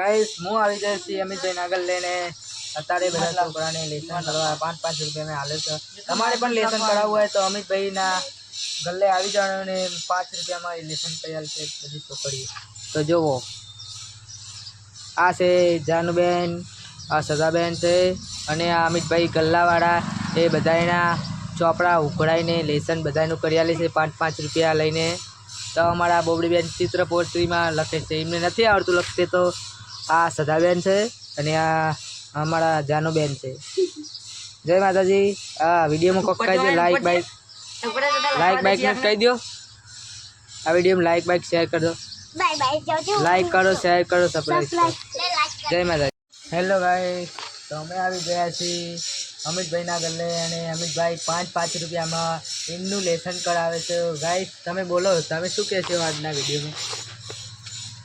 guys હું આવી જાય છે અમિતભાઈ નાગલ લઈને અત્યારે બધા છોકરાને લેસન કરવા 5-5 રૂપિયા મેં હાલે છે તમારે પણ લેસન કરાવવું હોય તો અમિતભાઈ ના ગલ્લે આવી જાણો ને 5 રૂપિયામાં લેસન તૈયાર છે બધી છોકરીઓ તો જોવો આ છે જાનુબેન આ સદાબેન છે અને આ અમિતભાઈ ગલ્લાવાળા એ બધાના ચોપડા ઉઘડાઈને લેસન બધાનું કરી આલે છે 5-5 રૂપિયા લઈને તો અમારા બોબડીબેન ચિત્ર પોસ્ટરીમાં લખે છે એમને નથી આવડતું લખતે તો આ સદાબેન છે અને આ અમારા જાનુબેન છે જય માતાજી આ વિડીયોમાં કોક કહી દો લાઈક બાઈક ને કહી દો આ વિડીયોમાં લાઈક બાઈક શેર કરી દો બાય બાય લાઈક કરો શેર કરો સબસ્ક્રાઇબ કરો જય માતાજી હેલો ગાઈસ તો અમે આવી ગયા છીએ અમિતભાઈના ગલ્લે અને અમિતભાઈ 5-5 રૂપિયામાં એમનું લેસન કરાવે છે ગાઈસ તમે બોલો તમે શું કહેશો આજના વિડીયોમાં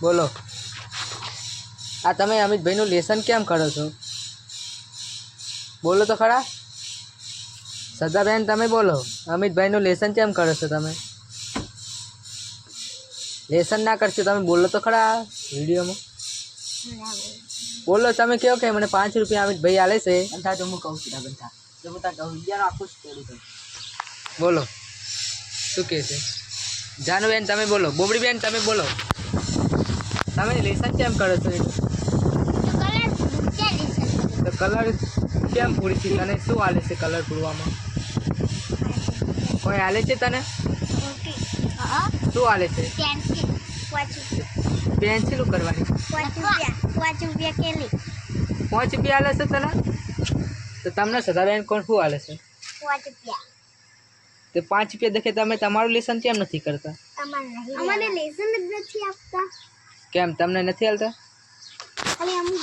બોલો આ તમે અમિતભાઈનું લેસન કેમ કરો છો બોલો તો ખરા સદાબેન તમે બોલો અમિતભાઈનું લેસન કેમ કરો છો તમે લેસન ના કરશો તમે બોલો તો ખરા વિડીયોમાં બોલો તમે કહો કે મને 5 રૂપિયા અમિતભાઈ આલે છે અંથા તો હું કહું છું બંધા જો હું તા કહું યાર આખું જ કરી બોલો શું કહે છે જાનુબેન તમે બોલો બોબડીબેન તમે બોલો તમે લેસન કેમ કરો છો તો કલર કેમ પૂરી છે તને શું આલે છે કલર પૂરવામાં કોઈ આલે છે તને શું આલે છે પેન્સિલ કરવાની 5 રૂપિયા કેલી 5 રૂપિયા આલે છે તને તો તમને સદાબેન કોણ શું આલે છે 5 રૂપિયા તે 5 રૂપિયા દેખે તમે તમારું લેસન કેમ નથી કરતા અમને લેસન જ નથી આપતા કેમ તમને નથી આલતા ખાલી અમુક